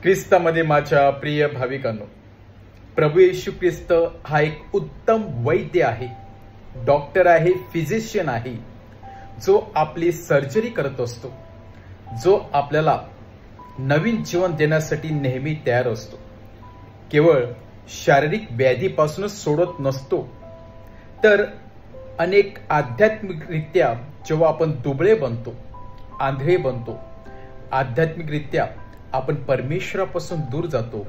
ख्रिस्तामध्ये माझ्या प्रिय भाविकांनो, प्रभू येशू ख्रिस्त हा एक उत्तम वैद्य आहे, डॉक्टर आहे, फिजिशियन आहे, जो आपली सर्जरी करत असतो, जो आपल्याला नवीन जीवन देण्यासाठी नेहमी तयार असतो. केवळ शारीरिक व्याधीपासूनच सोडत नसतो, तर अनेक आध्यात्मिकरित्या जेव्हा आपण दुबळे बनतो, आंधळे बनतो, आध्यात्मिकरित्या आपण परमेश्वरापासून दूर जातो,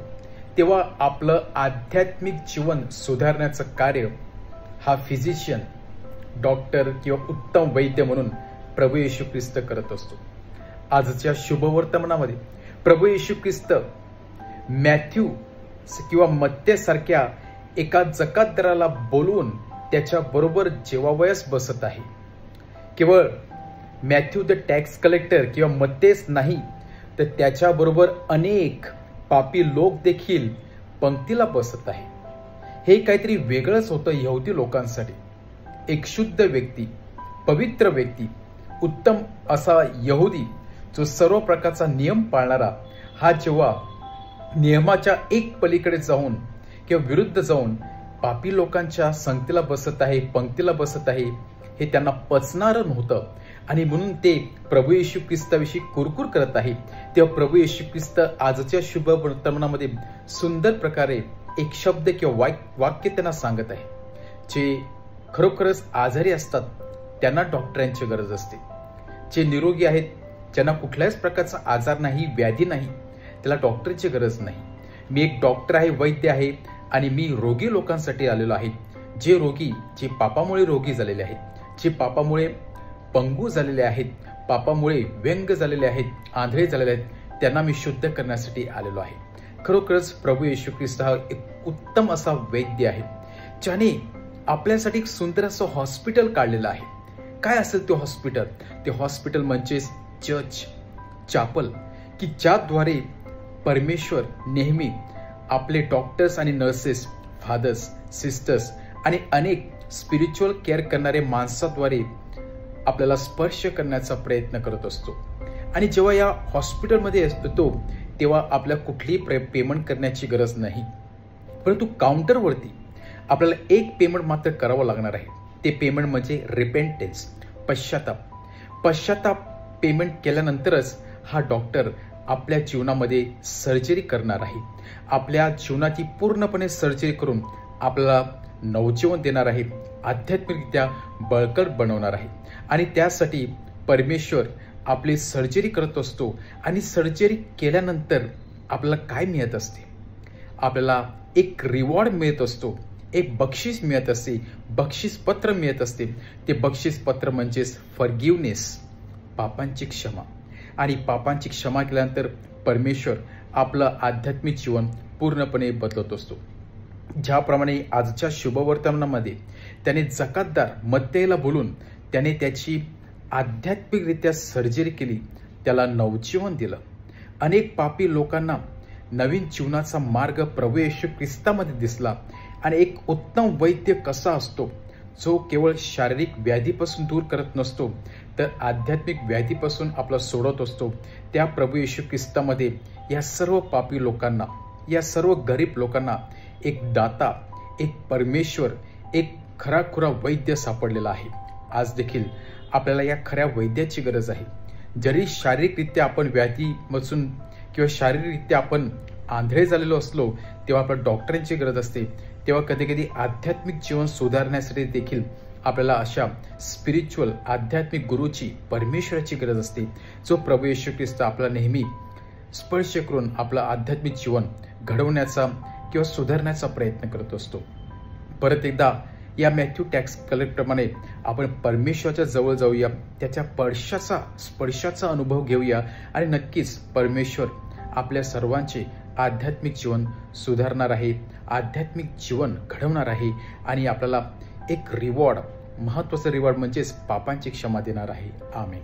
तेव्हा आपलं आध्यात्मिक जीवन सुधारण्याचं कार्य हा फिजिशियन, डॉक्टर किंवा उत्तम वैद्य म्हणून प्रभू येशू ख्रिस्त करत असतो. आजच्या शुभवर्तमानामध्ये प्रभू येशू ख्रिस्त मॅथ्यू किंवा मत्तेसारख्या एका जकातदाराला बोलवून त्याच्या बरोबर जेवावयास बसत आहे. केवळ मॅथ्यू द टॅक्स कलेक्टर किंवा मत्तेच नाही, तर त्याच्याबरोबर अनेक पापी लोक देखील पंक्तीला बसत आहे. हे काहीतरी वेगळंच होतं यहुदी लोकांसाठी. एक शुद्ध व्यक्ती, पवित्र व्यक्ती, उत्तम असा यहुदी, जो सर्व प्रकारचा नियम पाळणारा, हा जेव्हा नियमाच्या एक पलीकडे जाऊन किंवा विरुद्ध जाऊन पापी लोकांच्या संगतीला बसत आहे, पंक्तीला बसत आहे, हे त्यांना पचणारं नव्हतं. आणि म्हणून ते प्रभू येशू ख्रिस्ताविषयी कुरकुर करत आहे. तेव्हा प्रभू येशू ख्रिस्त आजच्या शुभ वर्तमानामध्ये सुंदर प्रकारे एक शब्द किंवा वाक्य त्यांना सांगत आहे. जे खरोखरच आजारी असतात त्यांना डॉक्टरांची गरज असते. जे निरोगी आहेत, ज्यांना कुठल्याच प्रकारचा आजार नाही, व्याधी नाही, त्याला डॉक्टरची गरज नाही. मी एक डॉक्टर आहे, वैद्य आहे, आणि मी रोगी लोकांसाठी आलेलो आहे. जे रोगी, जे पापामुळे रोगी झालेले आहेत, जे पापामुळे पंगू झालेले आहेत, पापामुळे व्यंग झालेले आहेत, आंधळे झालेले आहेत, त्यांना मी शुद्ध करण्यासाठी आलेलो आहे. खरोखरच प्रभू येशू ख्रिस्त हा एक उत्तम असा वैद्य आहे, ज्याने आपल्यासाठी एक सुंदर असं हॉस्पिटल काढलेलं आहे. काय असेल ते हॉस्पिटल? ते हॉस्पिटल म्हणजे चर्च, चॅपल, की ज्याद्वारे परमेश्वर नेहमी आपले डॉक्टर्स आणि नर्सेस, फादर्स, सिस्टर्स आणि अनेक स्पिरिच्युअल केअर करणारे माणसाद्वारे आपल्याला स्पर्श करण्याचा प्रयत्न करत असतो. आणि जेव्हा या हॉस्पिटलमध्ये असतो तेव्हा आपल्याला कुठलीही पेमेंट करण्याची गरज नाही, परंतु काउंटरवरती आपल्याला एक पेमेंट मात्र करावं लागणार आहे. ते पेमेंट म्हणजे रिपेंटन्स, पश्चाताप पेमेंट केल्यानंतरच हा डॉक्टर आपल्या जीवनामध्ये सर्जरी करणार आहे. आपल्या जीवनाची पूर्णपणे सर्जरी करून आपल्याला नवजीवन देणार आहे, आध्यात्मिकरित्या बळकट बनवणार आहे. आणि त्यासाठी परमेश्वर आपली सर्जरी करत असतो. आणि सर्जरी केल्यानंतर आपल्याला काय मिळत असते? आपल्याला एक रिवॉर्ड मिळत असतो, एक बक्षीस मिळत असते, बक्षीसपत्र मिळत असते. ते बक्षीसपत्र म्हणजेच फॉरगिव्हनेस, पापांची क्षमा. आणि पापांची क्षमा केल्यानंतर परमेश्वर आपलं आध्यात्मिक जीवन पूर्णपणे बदलत असतो. ज्याप्रमाणे आजच्या शुभवर्तमानामध्ये त्याने जकातदार मत्तेला बोलून त्याने त्याची आध्यात्मिकरित्या सर्जरी केली, त्याला नवजीवन दिलं. अनेक पापी लोकांना नवीन जीवनाचा मार्ग प्रभू येशू ख्रिस्तामध्ये दिसला. आणि एक उत्तम वैद्य कसा असतो, जो केवळ शारीरिक व्याधीपासून दूर करत नसतो, तर आध्यात्मिक व्याधीपासून आपला सोडत असतो. त्या प्रभू येशू ख्रिस्तामध्ये या सर्व पापी लोकांना, या सर्व गरीब लोकांना एक दाता, एक परमेश्वर, एक खराखुरा वैद्य सापडलेला आहे. आज देखील आपल्याला या खऱ्या वैद्याची गरज आहे. जरी शारीरिकरित्या आपण व्याधीपासून किंवा शारीरिकरित्या आपण आंधळे झालेलो असलो, तेव्हा आपल्याला डॉक्टरांची गरज असते. तेव्हा कधी कधी आध्यात्मिक जीवन सुधारण्यासाठी देखील आपल्याला अशा स्पिरिच्युअल, आध्यात्मिक गुरुची, परमेश्वराची गरज असते, जो प्रभू येशू ख्रिस्त आपल्याला नेहमी स्पर्श करून आपलं आध्यात्मिक जीवन घडवण्याचा किंवा सुधारण्याचा प्रयत्न करत असतो. परत एकदा या मॅथ्यू टॅक्स कलेक्टरप्रमाणे आपण परमेश्वराच्या जवळ जाऊया, त्याच्या स्पर्शाचा अनुभव घेऊया, आणि नक्कीच परमेश्वर आपल्या सर्वांचे आध्यात्मिक जीवन सुधारणार आहे, आध्यात्मिक जीवन घडवणार आहे, आणि आपल्याला एक रिवॉर्ड, महत्त्वाचं रिवॉर्ड म्हणजेच पापांची क्षमा देणार आहे. आमेन.